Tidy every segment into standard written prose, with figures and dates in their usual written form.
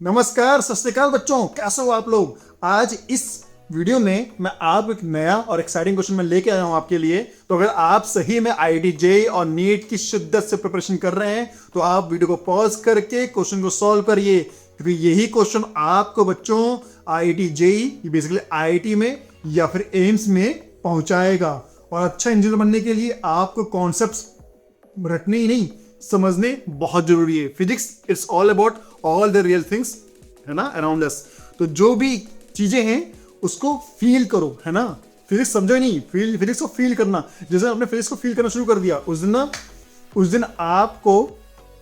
नमस्कार, सत श्री अकाल बच्चों, कैसे हो आप लोग। आज इस वीडियो में मैं आपको एक नया और एक्साइटिंग क्वेश्चन में लेके आया हूं आपके लिए। तो अगर आप सही में आईआईटी जेईई और नीट की शिद्दत से प्रिपरेशन कर रहे हैं तो आप वीडियो को पॉज करके क्वेश्चन को सॉल्व करिए, क्योंकि यही क्वेश्चन आपको बच्चों आईआईटी जेईई बेसिकली आईआईटी में या फिर एम्स में पहुंचाएगा। और अच्छा इंजीनियर बनने के लिए आपको कॉन्सेप्ट्स रटने ही नहीं, समझने बहुत जरूरी है। Physics it's all about all the real things, है ना, अराउंड अस। तो जो भी चीजें हैं उसको फील करो, है ना। फिजिक्स समझो ही नहीं, फिजिक्स को फील करना। जैसे आपने फिजिक्स को फील करना शुरू कर दिया उस दिन आपको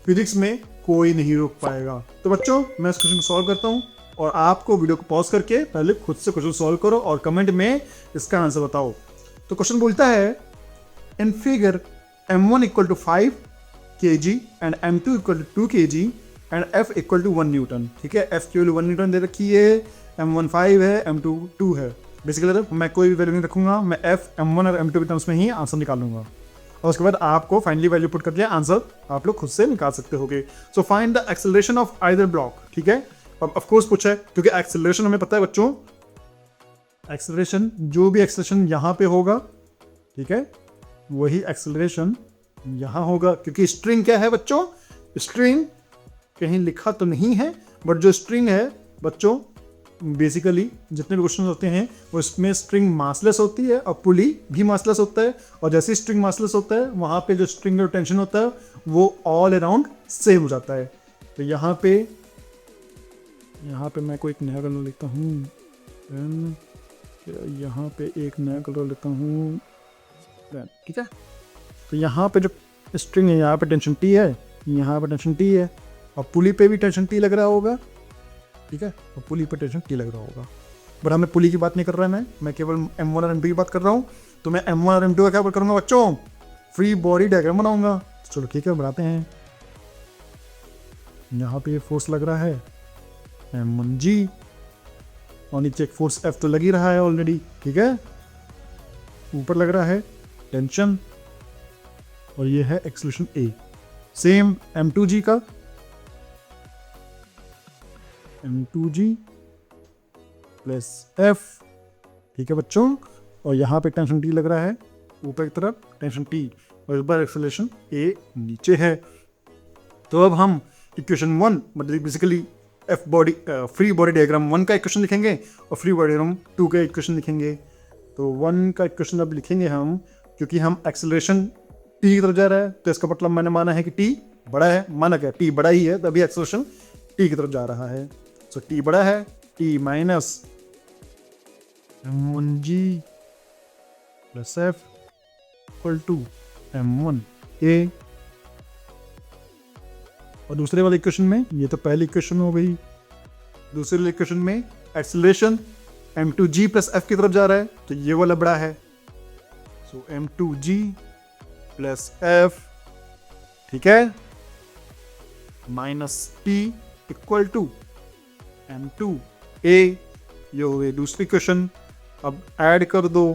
फिजिक्स में कोई नहीं रोक पाएगा। तो बच्चों, मैं इस क्वेश्चन को सॉल्व करता हूं और आपको वीडियो को पॉज करके पहले खुद से क्वेश्चन सॉल्व करो और कमेंट में इसका आंसर बताओ। तो क्वेश्चन बोलता है, in figure m1 equal to 5 kg and m2 equal to 2 kg and f equal to 1 newton. ठीक है, f की वैल्यू 1 न्यूटन दे रखी है, m1 5 है, m2 2 है। बेसिकली मैं कोई भी वैल्यू नहीं रखूंगा, मैं f m1 और m2 के टर्म्स में ही आंसर निकालूंगा और उसके बाद आपको फाइनली वैल्यू पुट करके आंसर आप लोग खुद से निकाल सकते होगे। So find the acceleration of either block. ठीक है, अब ऑफ कोर्स पूछा है क्योंकि एक्सेलरेशन हमें पता है बच्चों, एक्सेलरेशन जो भी एक्सेलरेशन यहाँ पे होगा, ठीक है, वही एक्सेलरेशन यहां होगा। क्योंकि स्ट्रिंग क्या है बच्चों, स्ट्रिंग कहीं लिखा तो नहीं है, बट जो स्ट्रिंग है बच्चों, बेसिकली जितने भी क्वेश्चन होते हैं वो इसमें स्ट्रिंग मासलेस होती है और पुली भी मासलेस होता है। और जैसे स्ट्रिंग मासलेस होता है वहां पे जो स्ट्रिंग का टेंशन होता है वो ऑल अराउंड सेम हो जाता है। तो यहाँ पे मैं कोई एक नया कलर लेता हूँ, यहाँ पे एक नया कलर लेता हूँ, ठीक है। तो यहाँ पे जो स्ट्रिंग है, यहाँ पे टेंशन टी है, यहाँ पे टेंशन टी है और पुली पे भी टेंशन टी लग रहा होगा, ठीक है, और पुली पे टेंशन टी लग रहा होगा। बट हमें पुली की बात नहीं कर रहा है, मैं केवल m1 और m2 की बात कर रहा हूँ। तो मैं m1 और m2 का क्या करूँगा बच्चों, फ्री बॉडी डायग्राम बनाऊंगा। चलो ठीक है, बनाते हैं। यहाँ पे फोर्स लग रहा है m1g और नीचे एक फोर्स F तो लग ही रहा है ऑलरेडी, ठीक है। ऊपर लग रहा है टेंशन और ये है एक्सेलरेशन A, सेम m2g का, m2g प्लस F, ठीक है बच्चों। और यहाँ पे टेंशन T लग रहा है ऊपर की तरफ, टेंशन T, और इस बार एक्सेलरेशन A नीचे है। तो अब हम इक्वेशन 1 मतलब basically F body free body diagram 1 का इक्वेशन लिखेंगे और फ्री बॉडी डायग्राम 2 का इक्वेशन लिखेंगे। तो 1 का इक्वेशन अब लिखेंगे हम, क्योंकि हम एक्सेलरेशन T की तरफ जा रहा है तो इसका मतलब मैंने माना है कि T बड़ा है, माना क्या T बड़ा ही है, तभी एक्सेलरेशन T की तरफ जा रहा है। सो T बड़ा है, T minus m1g plus F equal to m1a। और दूसरे वाले इक्वेशन में, ये तो पहली इक्वेशन हो गई, दूसरे वाले इक्वेशन में एक्सेलरेशन m2g प्लस F की तरफ जा रहा है तो ये वाला बड़ा है। सो m2g प्लस F, ठीक है, minus T equal to m2a। ये हो गई दूसरी क्वेश्चन। अब ऐड कर दो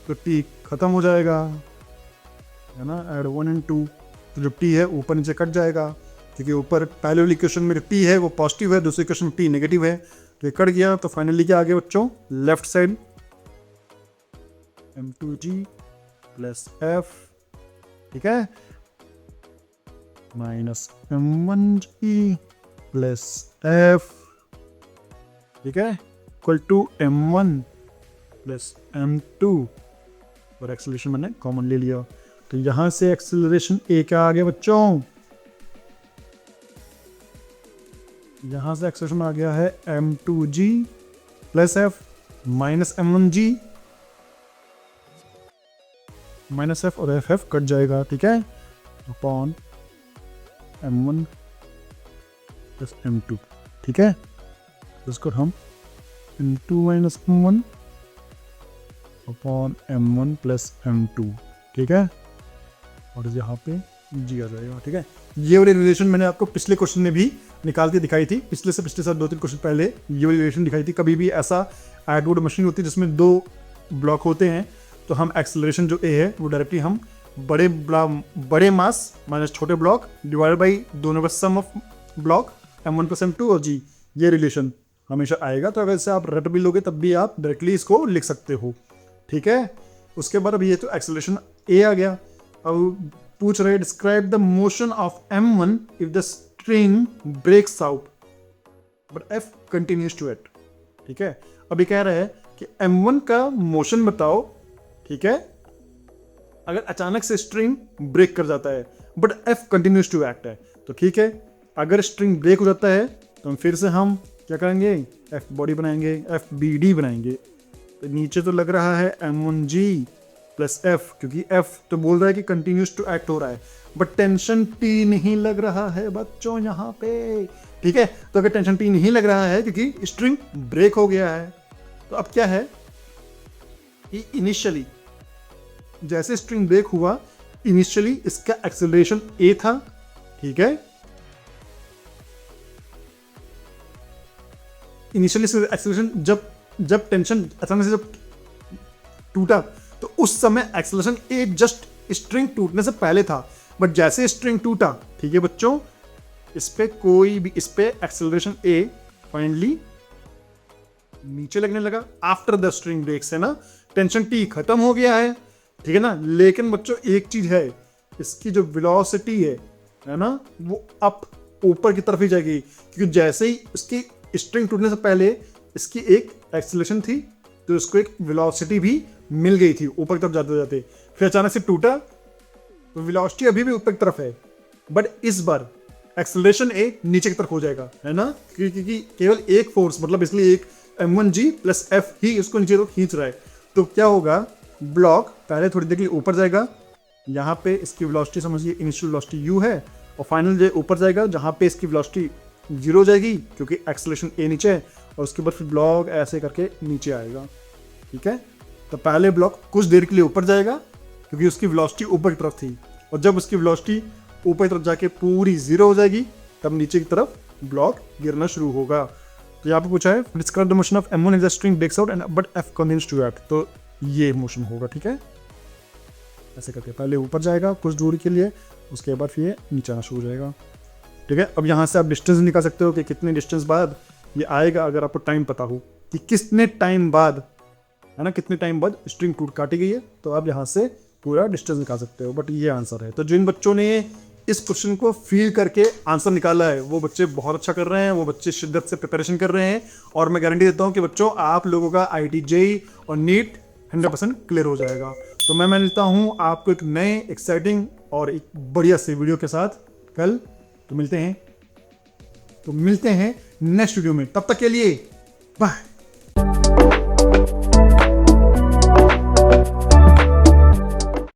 तो T खत्म हो जाएगा, है ना, ऐड 1 एंड 2। तो जो T है ऊपर नीचे कट जाएगा, क्योंकि ऊपर पहले वाली इक्वेशन में T है वो पॉजिटिव है, दूसरी इक्वेशन T नेगेटिव है, तो ये कट गया। तो फाइनली क्या आ गया बच्चों, left side m2g plus F, ठीक है, माइनस m1g प्लस F, ठीक है, equal to m1 plus m2। और एक्सेलरेशन मैंने कॉमन ले लिया, तो यहां से एक्सेलरेशन A क्या आ गया बच्चों, यहां से एक्सेलरेशन आ गया है m2g plus F minus m1g minus F और F कट जाएगा, ठीक है, अपॉन m1 प्लस m2, ठीक है। तो इसको हम m2 minus m1 upon m1 plus m2, ठीक है, और यहाँ पे g आ जाएगा, ठीक है। ये वाली रिलेशन मैंने आपको पिछले क्वेश्चन में भी निकाल के दिखाई थी, पिछले साल 2-3 क्वेश्चन पहले ये वाली रिलेशन दिखाई थी। कभी भी ऐसा एडवर्ड मशीन होती है जिसमें 2 ब्लॉक होते हैं तो हम एक्सेलरेशन जो A है वो डायरेक्टली हम बड़े मास माइनस छोटे ब्लॉक डिवाइड बाई दोनों का सम of block m1 plus m2 और g, ये रिलेशन हमेशा आएगा। तो अगर इसे आप रट भी लोगे तब भी आप डायरेक्टली इसको लिख सकते हो, ठीक है। उसके बाद अब ये तो एक्सेलरेशन a आ गया। अब पूछ रहे describe the motion of m1 if the string breaks out but f continues to it, ठीक है। अभी कह रहा है कि m1 का मोशन बताओ, ठीक है, अगर अचानक से स्ट्रिंग ब्रेक कर जाता है but f continues to act है। तो ठीक है, अगर स्ट्रिंग ब्रेक हो जाता है तो फिर से हम क्या करेंगे, f बॉडी बनाएंगे, f bd बनाएंगे। तो नीचे तो लग रहा है m1g प्लस f, क्योंकि f तो बोल रहा है कि कंटिन्यूज टू एक्ट हो रहा है, बट टेंशन t नहीं लग रहा है बच्चों यहाँ पे, ठीक है। तो अगर टेंशन t नहीं लग रहा है क्योंकि स्ट्रिंग ब्रेक हो गया है, तो अब क्या है कि इनिशियली जैसे स्ट्रिंग ब्रेक हुआ, इनिशियली इसका एक्सेलरेशन a था, ठीक है। इनिशियली एक्सेलरेशन जब टेंशन अचानक से जब टूटा तो उस समय एक्सेलरेशन a जस्ट स्ट्रिंग टूटने से पहले था, बट जैसे स्ट्रिंग टूटा, ठीक है बच्चों, इस पे एक्सेलरेशन a फाइनली नीचे लगने लगा आफ्टर द स्ट्रिंग ब्रेक से ना, टेंशन t खत्म हो गया है, ठीक है ना। लेकिन बच्चों एक चीज है, इसकी जो वेलोसिटी है ना, वो अप ऊपर की तरफ ही जाएगी, क्योंकि जैसे ही इसकी स्ट्रिंग टूटने से पहले इसकी एक एक्सेलरेशन थी, तो इसको एक वेलोसिटी भी मिल गई थी ऊपर की तरफ जाते जाते। फिर अचानक से टूटा तो वेलोसिटी अभी भी ऊपर की तरफ है, बट इस बार एक्सेलरेशन a नीचे की तरफ हो जाएगा, है ना, क्योंकि केवल एक फोर्स, मतलब इसलिए एक m1g प्लस f ही इसको नीचे तरफ खींच रहा है। तो क्या होगा, ब्लॉक पहले थोड़ी देर के लिए ऊपर जाएगा, यहाँ पे इसकी वेलोसिटी समझिए इनिशियल वेलोसिटी u है, और फाइनल जो ऊपर जाएगा जहाँ पे इसकी वेलोसिटी 0 हो जाएगी क्योंकि एक्सेलरेशन a नीचे है, और उसके बाद फिर ब्लॉक ऐसे करके नीचे आएगा, ठीक है। तो पहले ब्लॉक कुछ देर के लिए ऊपर जाएगा क्योंकि उसकी वेलोसिटी ऊपर की तरफ थी, और जब उसकी वेलोसिटी ऊपर की तरफ जाके पूरी 0 हो जाएगी तब नीचे की तरफ ब्लॉक गिरना शुरू होगा। तो यहाँ पे पूछा है describe the motion of m1 if the string breaks out and but f continues to act, तो ये मोशन होगा, ठीक है। ऐसे करके पहले ऊपर जाएगा कुछ दूरी के लिए, उसके बाद फिर ये नीचे आना शुरू हो जाएगा, ठीक है। अब यहाँ से आप डिस्टेंस निकाल सकते हो कि कितने डिस्टेंस बाद ये आएगा, अगर आपको टाइम पता हो कि कितने टाइम बाद, है ना, कितने टाइम बाद स्ट्रिंग टूट काटी गई है, तो आप यहाँ से पूरा डिस्टेंस निकाल सकते हो। बट ये आंसर है। तो जिन बच्चों ने इस क्वेश्चन को फील करके आंसर निकाला है वो बच्चे बहुत अच्छा कर रहे हैं, वो बच्चे शिद्दत से प्रिपरेशन कर रहे हैं, और मैं गारंटी देता हूँ कि बच्चों आप लोगों का IIT JEE और नीट 100% क्लियर हो जाएगा। तो मैं मिलता हूँ आपको एक नए एक्साइटिंग और एक बढ़िया से वीडियो के साथ कल। तो मिलते हैं नेक्स्ट वीडियो में, तब तक के लिए बाय।